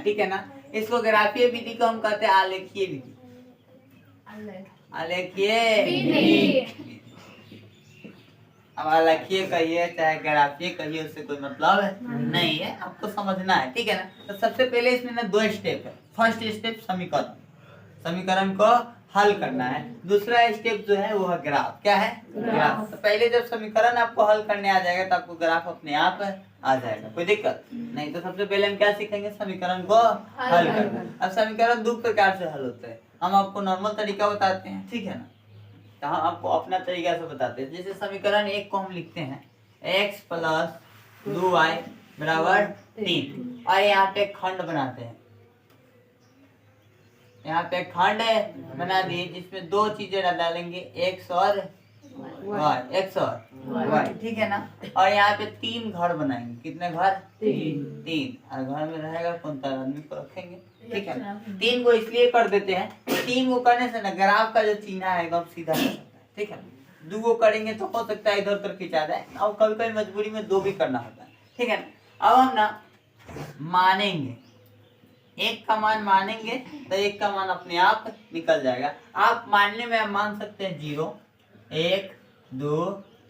ठीक है ना। इसको ग्राफीय विधि को हम कहते हैं आलेखीय विधि। आलेखीय विधि। अब आलेखीय कहिए चाहे ग्राफीय कहिए, उससे कोई मतलब नहीं है, आपको समझना है, ठीक है ना। तो सबसे पहले इसमें ना 2 स्टेप है। फर्स्ट स्टेप समीकरण को हल करना है। दूसरा स्टेप जो है वो है ग्राफ। क्या है? ग्राफ। तो पहले जब समीकरण आपको हल करने आ जाएगा तो आपको ग्राफ अपने आप आ जाएगा, कोई दिक्कत नहीं। तो सबसे पहले हम क्या सीखेंगे? समीकरण को हल करना। अब समीकरण 2 प्रकार से हल होते हैं। हम आपको नॉर्मल तरीका बताते हैं, ठीक है ना, तो हम आपको अपना तरीका से बताते हैं। जैसे समीकरण 1 को हम लिखते हैं x + 2y = 3 और यहाँ पे खंड बनाते हैं। यहाँ पे खंड बना दिए जिसमें 2 चीजें डालेंगे, x और y, ठीक है ना। और यहाँ पे 3 घर बनाएंगे। कितने घर? 3। और घर में रहेगा कौन सा आदमी को रखेंगे, ठीक है ना। 3 को इसलिए कर देते हैं, 3 को करने से ना ग्राफ का जो चिन्ह है एकदम सीधा हो सकता है, ठीक है। 2 को करेंगे तो हो सकता है इधर उधर खिंचा जाए, और कभी कभी मजबूरी में 2 भी करना होता है, ठीक है ना। अब हम ना मानेंगे, 1 का मान मानेंगे तो 1 का मान अपने आप निकल जाएगा। आप मानने में आप मान सकते हैं 0, 1, 2,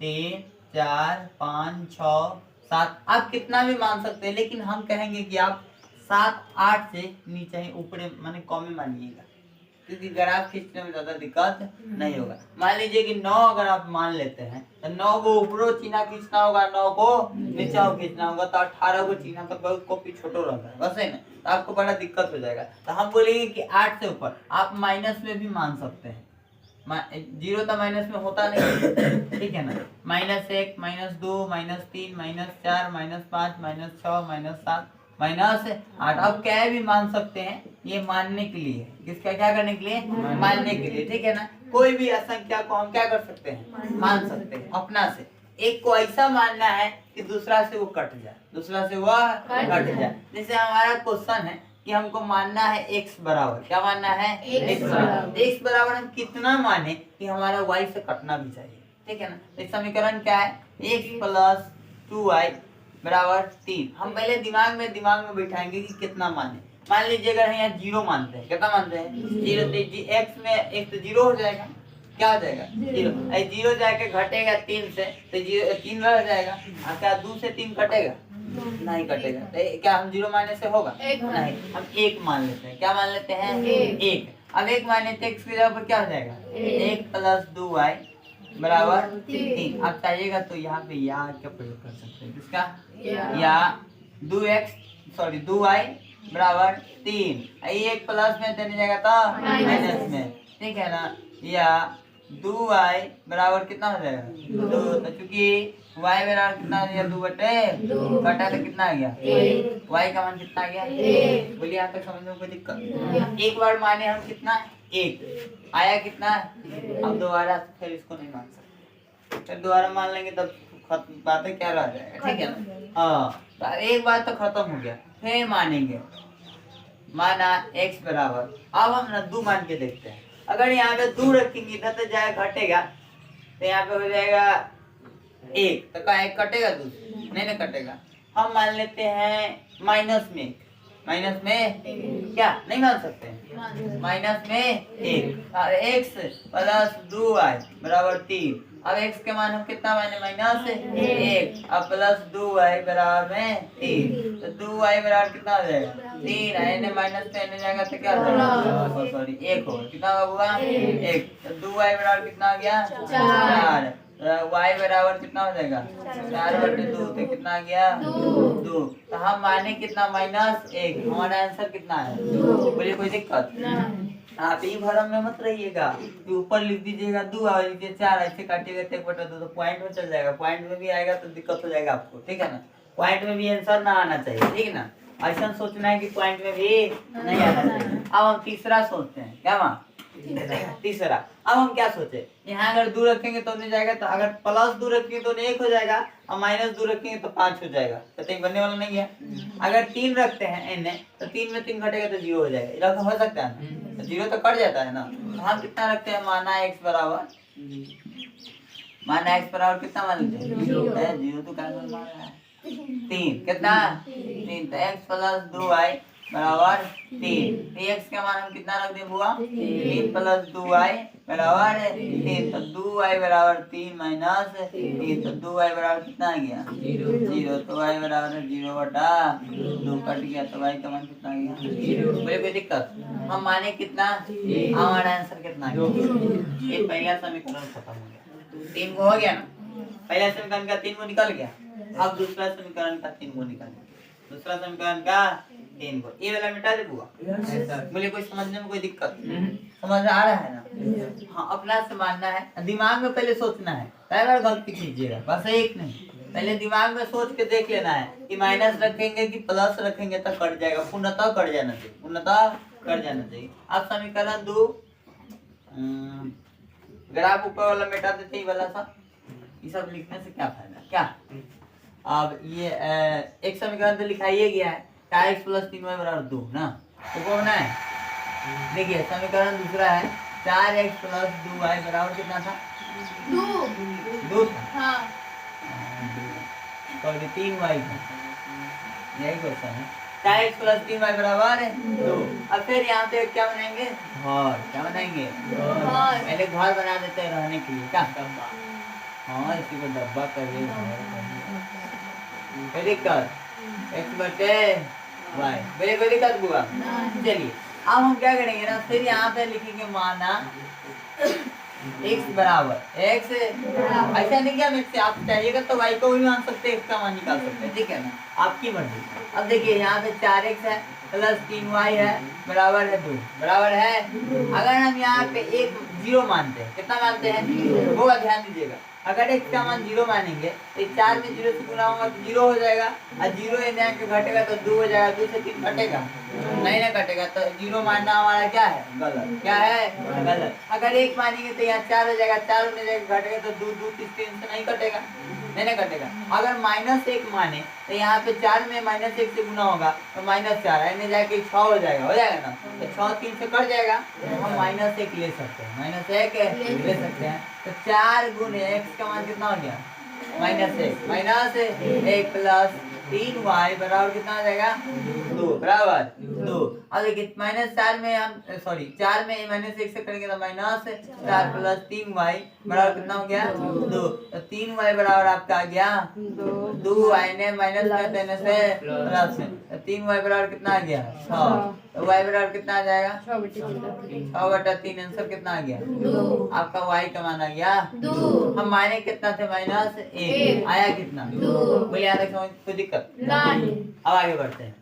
3, 4, 5, 6, 7, आप कितना भी मान सकते हैं, लेकिन हम कहेंगे कि आप 7, 8 से नीचे ही ऊपर माने कम में मानिएगा, क्योंकि ग्राफ खींचने में ज्यादा दिक्कत नहीं होगा। मान लीजिए कि 9 अगर आप मान लेते हैं तो 9 को ऊपरों चिन्ह खींचना होगा, 9 को नीचे खींचना होगा, तो 18 को चिन्ह तो बहुत कॉपी छोटा रहता है, बस है ना, तो आपको बड़ा दिक्कत हो जाएगा। तो हम बोलेंगे कि 8 से ऊपर आप माइनस में भी मान सकते हैं। 0 तो माइनस में होता नहीं, ठीक है ना। -1, -2, -3, -4, -5, -6, -7, -8 आप क्या भी मान सकते हैं। ये मानने के लिए, किसका क्या करने के लिए? मानने के लिए, ठीक है ना। कोई भी असंख्या को हम क्या कर सकते हैं? मान सकते हैं अपना से। एक को ऐसा मानना है कि दूसरा से वो कट जाए, दूसरा से वह कट जाए। जैसे हमारा क्वेश्चन है कि हमको मानना है x बराबर, क्या मानना है? x बराबर हम कितना माने कि हमारा y से कटना भी चाहिए, ठीक है ना। तो समीकरण क्या है? x + 2y = 3। हम पहले दिमाग में बिठाएंगे कि कितना माने। मान लीजिए अगर यहाँ 0 मानते हैं, कितना मानते हैं? 0, तो x में x तो 0 हो जाएगा, क्या हो जाएगा? 0। 0 जाके घटेगा 3 से तो 3 रह जाएगा। क्या 2 से 3 कटेगा? नहीं कटेगा। तो क्या हम 0 मानने से होगा? नहीं, हम 1 मान लेते हैं। क्या मान लेते हैं? 1। अब 1 माने तो x की जगह पर क्या हो जाएगा? 1 + 2y = 3। आप चाहिएगा तो यहाँ पे या क्या प्रयोग कर सकते हैं? किसका? या 2y = 3। ये 1 प्लस में देने जाएगा तो माइनस में, ठीक है ना। या 2y बराबर कितना हो जाएगा? 2। तो चूंकि y बराबर कितना आ गया? 2/2 घटा तो कितना आ गया? 1। y का मान कितना आ गया? 1। बोलिए यहाँ तक समझ में कोई दिक्कत? एक बार माने हम कितना? 1 आया कितना? अब दोबारा फिर इसको नहीं मान सकते, फिर दोबारा मान लेंगे तब बातें क्या रह जाएगा, ठीक है ना। हाँ, तो एक बार तो खत्म हो गया, फिर मानेंगे। माना x बराबर, अब हम ना 2 मान के देखते हैं। अगर यहाँ पे 2 रखेंगे इधर तो जाएगा घटेगा, तो यहाँ पे हो जाएगा 1, तो क्या 1 कटेगा? 2 नहीं ना कटेगा। हम मान लेते हैं माइनस में क्या नहीं मान सकते हैं? माइनस में 1 और x + 2y = 3। अब x के मान हम कितना माने? -1 अब +2y = 3। तो 2y बराबर कितना हो जाएगा? 3। आने माइनस में आने जाएगा तो क्या हो जाएगा? सॉरी 1 होगा। कितना होगा? 1। तो 2y बराबर कितना हो गया? 4। y बराबर कितना हो जाएगा? 4/2। तो कितना आ गया? 2। तो हम माने कितना? -1। हमारा आंसर कितना है? 2। बोलिए कोई दिक्कत? आप ही भरम में मत रहिएगा कि ऊपर लिख दीजिएगा 2 और नीचे 4, ऐसे काटिएगा 1/2 तो पॉइंट में चल जाएगा। पॉइंट में भी आएगा तो दिक्कत हो जाएगा आपको, ठीक है ना। पॉइंट में भी आंसर ना आना चाहिए, ठीक है ना। ऐसा सोचना है कि पॉइंट में भी नहीं आना चाहिए। अब हम तीसरा सोचते हैं। क्या वहाँ तीसरा? अब हम क्या सोचे? यहाँ अगर 2 रखेंगे तो नहीं जाएगा, तो अगर +2 रखेंगे तो 1 हो जाएगा, और -2 रखेंगे तो 5 हो जाएगा, तो 3 बनने वाला नहीं है। अगर 3 रखते हैं n तो 3 में 3 घटेगा तो 0 हो जाएगा। इधर हो सकता है ना, तो 0 तो कट जाता है ना। तो हम कितना रखते हैं? माना x बराबर कितना मान लेते हैं? 0 तो क्या मान रहा है? 3। कितना? 3। तो x + 2y बराबर 3। एक्स का मान हम कितना रख दें बुआ? 3 प्लस 2y बराबर 3। तो 2y बराबर 3 माइनस 3, तो 2y बराबर कितना आ गया? 0। तो y बराबर 0/2 कट गया, तो y का मान कितना आ गया? 0। बोले कोई दिक्कत? हम माने कितना? हमारा आंसर कितना आ गया? ये पहला समीकरण खत्म हो गया। 3 को हो गया ना? पहला समीकरण का 3 को निकल गया। अब दूसरा समीकरण का 3 को निकाल। दूसरा समीकरण का 3 को ये वाला मिटा दे बुआ। बोले कोई समझने में कोई दिक्कत? समझ आ रहा है ना? हाँ, अपना से मानना है, दिमाग में पहले सोचना है, पहले बार गलती कीजिएगा, बस एक नहीं, पहले दिमाग में सोच के देख लेना है कि माइनस रखेंगे कि प्लस रखेंगे तो कट जाएगा, पूर्णतः कट जाना चाहिए, पूर्णतः कट जाना चाहिए। अब समीकरण 2 ग्राफ ऊपर वाला मिटा देते ही वाला सा, ये सब लिखने से क्या फायदा? क्या अब ये एक समीकरण तो लिखा ही गया है 4x + 3y = 2 ना, तो कौन है? देखिए समीकरण दूसरा है 4x + 2y बराबर कितना था? 2 था। हाँ। तो 3y था, यही क्वेश्चन है। 4x + 3y बराबर 2। अब फिर यहाँ पे क्या बनाएंगे? घर। क्या बनाएंगे? पहले घर बना देते हैं रहने के लिए, क्या? हाँ, इसी को डब्बा करिए। x बटे y मेरे को दिक्कत हुआ। चलिए अब हम क्या करेंगे ना, फिर यहाँ पे लिखेंगे माना x बराबर x, ऐसा नहीं कि हम x से आप चाहिएगा तो y को भी मान सकते हैं, x का मान निकाल सकते हैं, ठीक है ना, आपकी मर्जी। अब देखिए यहाँ पे 4x है प्लस 3y है बराबर है 2, बराबर है। अगर हम यहाँ पे एक 0 मानते हैं, कितना मानते हैं? वो ध्यान दीजिएगा, अगर x का मान 0 मानेंगे तो 4 में 0 से गुना होगा तो 0 हो जाएगा, और 0 यहाँ के घटेगा तो 2 हो जाएगा, 2 से 3 घटेगा नहीं ना घटेगा, तो 0 मानना हमारा क्या है? गलत। क्या है? गलत। अगर 1 मानेंगे तो यहाँ 4 हो जाएगा, 4 होने जाएगा घटेगा तो 2 2 3 3 से नहीं घटेगा, नहीं ना घटेगा। अगर -1 माने तो यहाँ पे 4 में -1 से गुना होगा तो -4 आने जाके 6 हो जाएगा, हो जाएगा ना, तो 6 3 से कट जाएगा, तो हम -1 ले सकते हैं, -1 ले सकते हैं। तो 4 गुने x का मान कितना हो गया? -1 प्लस 3y बराबर कितना आ जाएगा? 2 बराबर 2। अब देखिए -4 में हम 4 में -1 से करेंगे तो -4 प्लस 3y बराबर कितना हो गया? 2। तो 3y बराबर आपका आ गया 2y ने माइनस में देने से प्लस में, तो 3y बराबर कितना आ गया? 6। तो y बराबर कितना आ जाएगा? 6/3। आंसर कितना आ गया? 2। आपका y का मान आ गया 2। हम माने कितना थे? -1 आया कितना? 2। बोले यार समझ कोई दिक्कत नहीं। अब आगे बढ़ते हैं,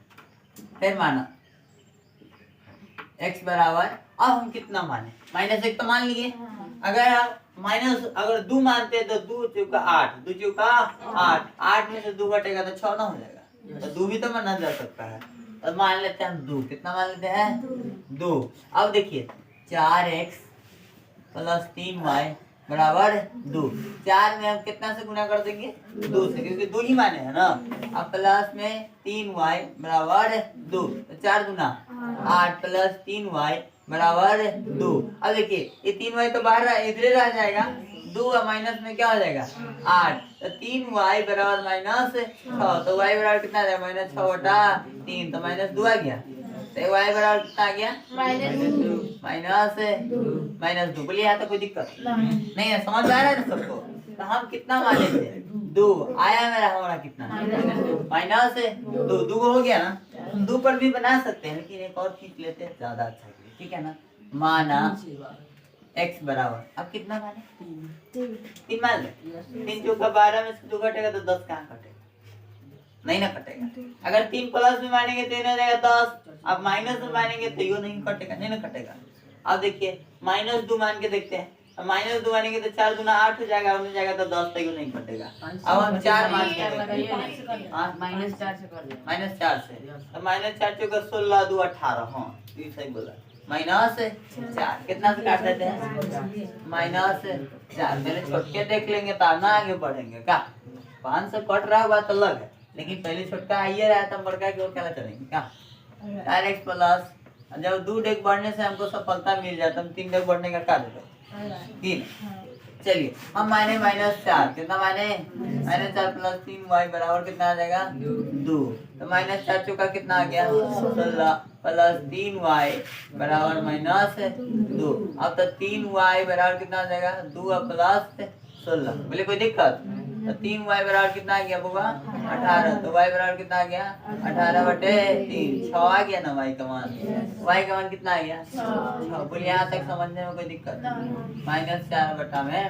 फिर माना x बराबर, अब हम कितना माने? -1 तो मान लिए। अगर हम अगर 2 मानते हैं तो 2 चौका 8, 2 चौका 8, 8 में से 2 घटेगा तो 6 ना हो जाएगा, तो 2 भी तो माना जा सकता है। तो मान लेते हैं हम 2, कितना मान लेते हैं? 2। अब देखिए 4x प्लस 3y बराबर 2, 4 में हम कितना से गुना कर देंगे? 2 से, क्योंकि 2 ही माने हैं ना। अब प्लस में 3y बराबर 2, तो 4 गुना 8 प्लस 3y बराबर 2। अब देखिए ये 3y तो बाहर इधर रह जाएगा, 2 और माइनस में क्या हो जाएगा? 8, तो 3y बराबर -6, तो y बराबर कितना आ जाएगा? -6/3, तो -2 आ गया, तो y बराबर कितना आ गया? -2। बोलिए यहाँ तो कोई दिक्कत नहीं है, समझ आ रहा है सबको? तो हम कितना माने थे? 2 आया मेरा, हमारा कितना? -2। 2 हो गया ना, 2 पर भी बना सकते हैं, लेकिन एक और खींच लेते हैं ज्यादा अच्छा, ठीक है ना। माना x बराबर, अब कितना माने? 3 मान ले। 3 चौका 12 में से 2 घटेगा तो 10 कहाँ घटेगा? नहीं ना कटेगा। अगर 3 प्लस में मानेंगे तो ये हो जाएगा 10, अब माइनस में मानेंगे तो ये नहीं कटेगा, नहीं ना कटेगा। अब देखिए -2 मान के देखते हैं, -2 मानेंगे तो 4 दूना 8 हो जाएगा, हो जाएगा तो 10 तक नहीं कटेगा। अब हम 4 मान के -4 से कर दे, -4 से, तो -4 चौका 16 2 18, हां ये सही बोला, -4 कितना से काट देते हैं? -4। पहले छोड़ के देख लेंगे तब ना आगे बढ़ेंगे, क्या 5 से कट रहा बात अलग है, लेकिन पहले छोटका आइए रहा था, बड़का की ओर क्या चलेंगे? क्या 4x प्लस, जब 2 डेग बढ़ने से हमको सफलता मिल जाता, हम 3 डेग बढ़ने का क्या देते? 3 चलिए हम माने -4, कितना माने -4 + 3y बराबर कितना आ जाएगा 2। तो -4 चौका कितना आ गया 16 + 3y बराबर -2। अब तो 3y बराबर कितना आ जाएगा 2 + 16। बोले कोई दिक्कत? तो 3y बराबर कितना आ गया बउआ 18। तो y बराबर कितना आ गया 18/3। 6 आ गया ना y का मान। y का मान कितना आ गया 6। बोले यहाँ तक समझने में कोई दिक्कत? -4/6।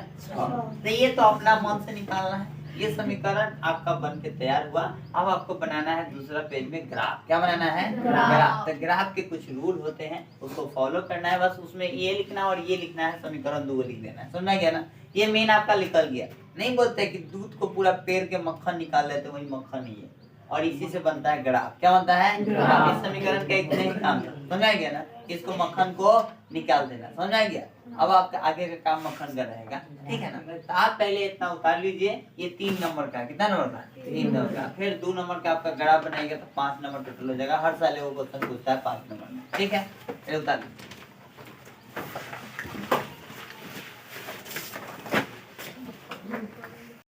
तो ये तो अपना मन से निकालना है। ये समीकरण आपका बन के तैयार हुआ। अब आपको बनाना है दूसरा पेज में ग्राफ। क्या बनाना है ग्राफ। तो ग्राफ के कुछ रूल होते हैं, उसको फॉलो करना है। बस उसमें ये लिखना और ये लिखना है, समीकरण 2 लिख देना है। समझा गया ना? ये मेन आपका निकल गया। नहीं बोलते कि दूध को पूरा पेड़ के मक्खन निकाल लेते, वही मक्खन ही है। और इसी से बनता है ग्राफ। क्या बनता है ग्राफ। इस समीकरण का इतना ही काम है। समझा गया ना? इसको मक्खन को निकाल देना। समझा गया? अब आपका आगे का काम मक्खन का रहेगा, ठीक है ना? तो आप पहले इतना उतार लीजिए। ये 3 नंबर का, कितना नंबर का 3 नंबर का। फिर 2 नंबर का आपका ग्राफ बनाएगा तो 5 नंबर टोटल हो जाएगा। हर साल वो क्वेश्चन पूछता है 5 नंबर में, ठीक है? उतार लीजिए।